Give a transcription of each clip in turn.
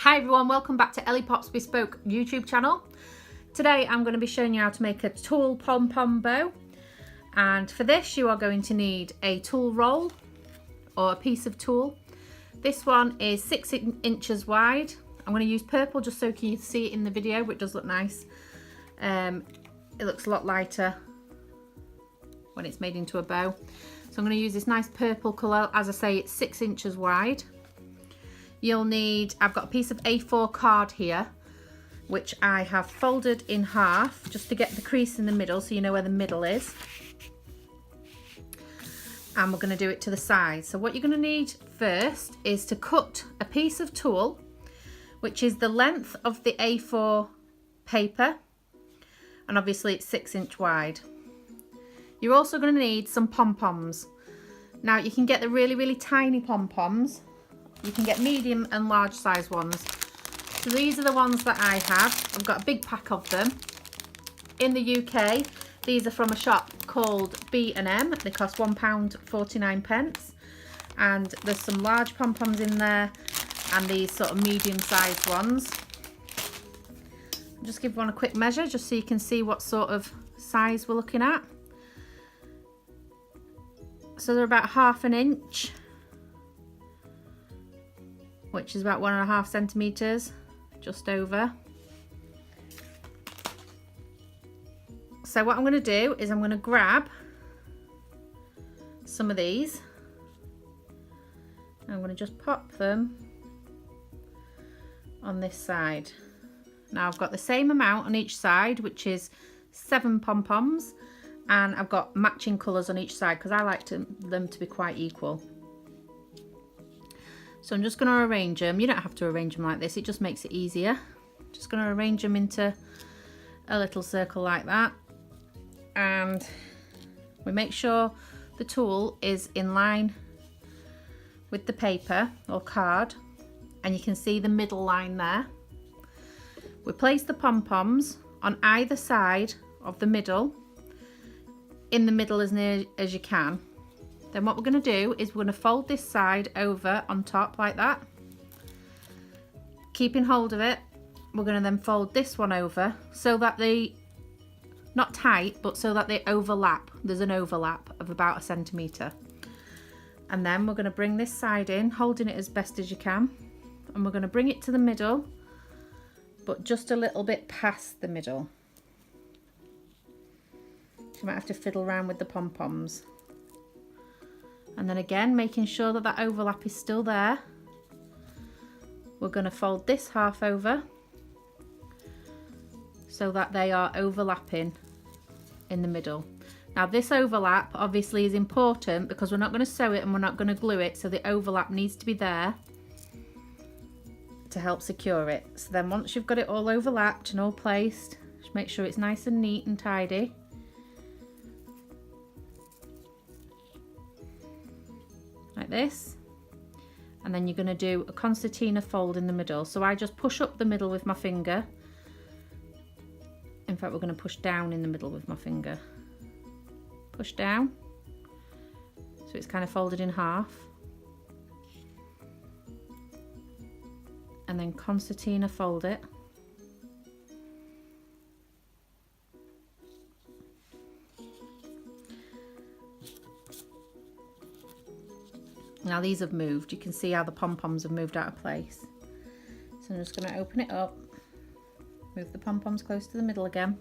Hi everyone, welcome back to Ellie Pop's Bespoke YouTube channel. Today I'm going to be showing you how to make a Tulle Pom Pom bow, and for this you are going to need a tulle roll or a piece of tulle. This one is 6 inches wide. I'm going to use purple just so you can see it in the video, but it does look nice. It looks a lot lighter when it's made into a bow. So I'm going to use this nice purple colour. As I say, it's 6 inches wide. You'll need, I've got a piece of A4 card here, which I have folded in half just to get the crease in the middle so you know where the middle is. And we're going to do it to the side. So what you're going to need first is to cut a piece of tulle, which is the length of the A4 paper, and obviously it's 6 inch wide. You're also going to need some pom-poms. Now you can get the really tiny pom-poms. You can get medium and large size ones. So these are the ones that I have. I've got a big pack of them. In the UK, these are from a shop called B&M. They cost £1.49. And there's some large pom-poms in there and these sort of medium sized ones. I'll just give one a quick measure just so you can see what sort of size we're looking at. So they're about 1/2 inch. Which is about 1.5 centimeters, just over. So what I'm going to do is I'm going to grab some of these. I'm going to just pop them on this side. Now I've got the same amount on each side, which is 7 pom-poms, and I've got matching colours on each side because I like them to be quite equal. So I'm just going to arrange them. You don't have to arrange them like this, it just makes it easier. Just going to arrange them into a little circle like that. And we make sure the tulle is in line with the paper or card. And you can see the middle line there. We place the pom-poms on either side of the middle, in the middle as near as you can. Then what we're going to do is we're going to fold this side over on top like that. Keeping hold of it, we're going to then fold this one over so that they, not tight, but so that they overlap. There's an overlap of about 1 centimetre. And then we're going to bring this side in, holding it as best as you can. And we're going to bring it to the middle, but just a little bit past the middle. You might have to fiddle around with the pom-poms. And then again, making sure that that overlap is still there. We're going to fold this half over so that they are overlapping in the middle. Now this overlap obviously is important because we're not going to sew it and we're not going to glue it, so the overlap needs to be there to help secure it. So then once you've got it all overlapped and all placed, just make sure it's nice and neat and tidy. Like this, and then you're going to do a concertina fold in the middle. So I just push up the middle with my finger. In fact, we're going to push down in the middle with my finger. Push down, so it's kind of folded in half, and then concertina fold it. Now these have moved. You can see how the pom-poms have moved out of place. So I'm just going to open it up, move the pom-poms close to the middle again.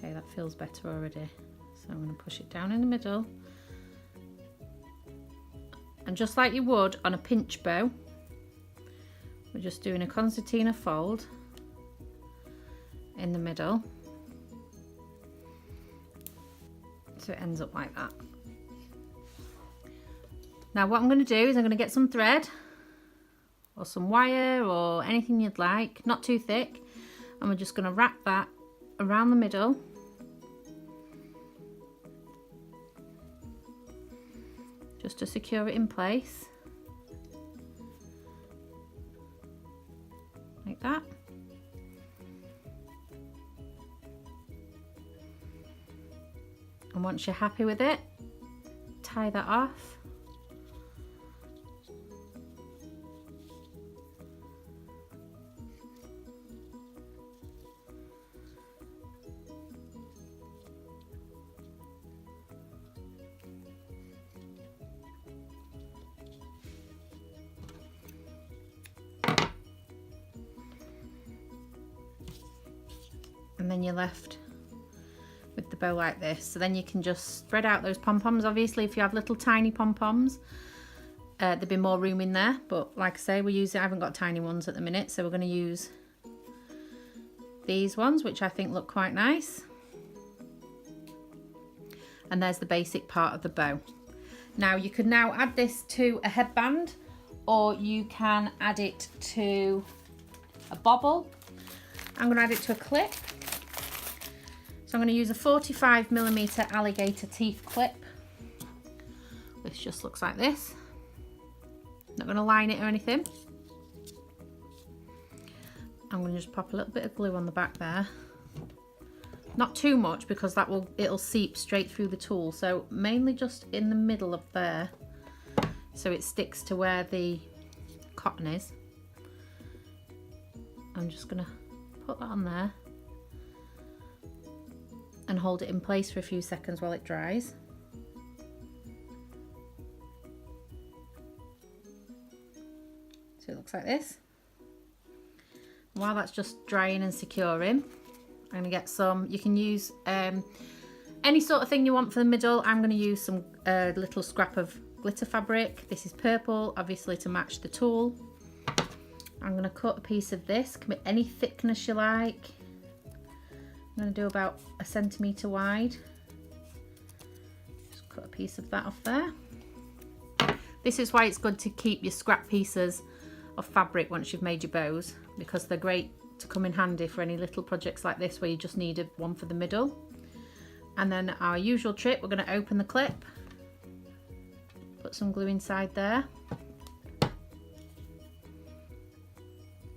Okay, that feels better already. So I'm going to push it down in the middle. And just like you would on a pinch bow, we're just doing a concertina fold in the middle. So it ends up like that. Now what I'm going to do is I'm going to get some thread or some wire or anything you'd like, not too thick, and we're just going to wrap that around the middle just to secure it in place. Like that. And once you're happy with it, tie that off. And then you're left with the bow like this. So then you can just spread out those pom-poms. Obviously, if you have little tiny pom-poms, there'd be more room in there. But like I say, I haven't got tiny ones at the minute, so we're going to use these ones, which I think look quite nice. And there's the basic part of the bow. Now you could now add this to a headband, or you can add it to a bobble. I'm going to add it to a clip. So I'm going to use a 45mm alligator teeth clip. This just looks like this. Not going to line it or anything. I'm going to just pop a little bit of glue on the back there. Not too much, because it'll seep straight through the tool. So mainly just in the middle of there, so it sticks to where the cotton is. I'm just going to put that on there and hold it in place for a few seconds while it dries. So it looks like this. While that's just drying and securing, I'm going to get some, you can use any sort of thing you want for the middle. I'm going to use some little scrap of glitter fabric. This is purple, obviously to match the tool. I'm going to cut a piece of this, can be any thickness you like. I'm going to do about 1 centimetre wide. Just cut a piece of that off there. This is why it's good to keep your scrap pieces of fabric once you've made your bows, because they're great to come in handy for any little projects like this where you just need one for the middle. And then our usual trick, we're going to open the clip, put some glue inside there,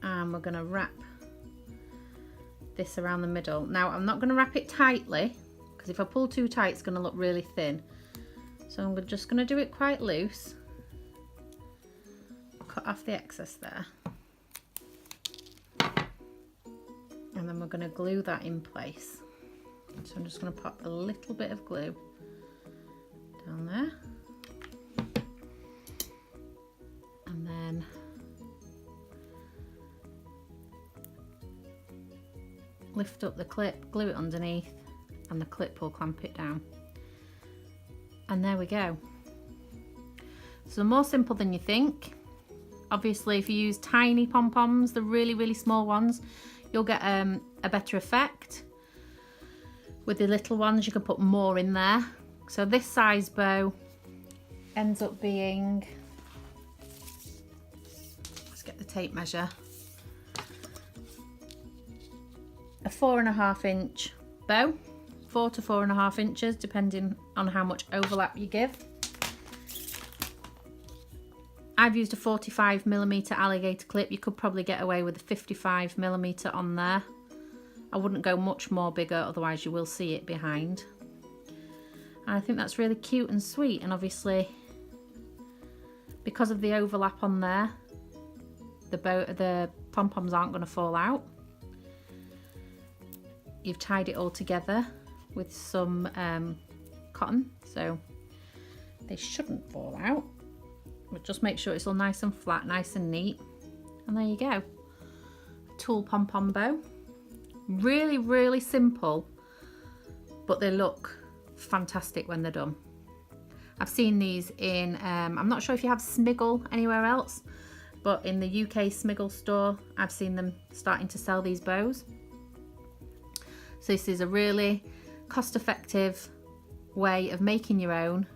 and we're going to wrap this around the middle. Now I'm not going to wrap it tightly, because if I pull too tight it's going to look really thin. So I'm just going to do it quite loose. Cut off the excess there. And then we're going to glue that in place. So I'm just going to pop a little bit of glue down there. And then lift up the clip, glue it underneath, and the clip will clamp it down. And there we go. So more simple than you think. Obviously, if you use tiny pom-poms, the really, really small ones, you'll get a better effect. With the little ones, you can put more in there. So this size bow ends up being, let's get the tape measure, a 4.5 inch bow, 4 to 4.5 inches, depending on how much overlap you give. I've used a 45mm alligator clip. You could probably get away with a 55mm on there. I wouldn't go much more bigger, otherwise you will see it behind. And I think that's really cute and sweet, and obviously because of the overlap on there, the pom-poms aren't going to fall out. You've tied it all together with some cotton, so they shouldn't fall out. But just make sure it's all nice and flat, nice and neat. And there you go. A tulle pom-pom bow. Really, really simple, but they look fantastic when they're done. I've seen these in, I'm not sure if you have Smiggle anywhere else, but in the UK Smiggle store, I've seen them starting to sell these bows. So this is a really cost-effective way of making your own.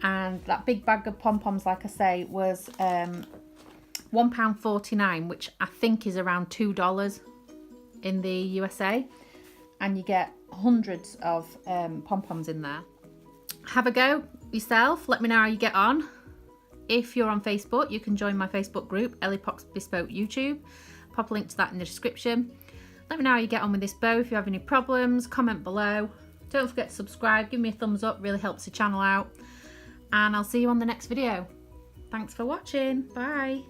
And that big bag of pom-poms, like I say, was £1.49, which I think is around $2 in the USA. And you get hundreds of pom-poms in there. Have a go, yourself. Let me know how you get on. If you're on Facebook, you can join my Facebook group, Ellie Pops Bespoke YouTube. Pop a link to that in the description. Let me know how you get on with this bow. If you have any problems, comment below. Don't forget to subscribe, give me a thumbs up, really helps the channel out. And I'll see you on the next video. Thanks for watching. Bye.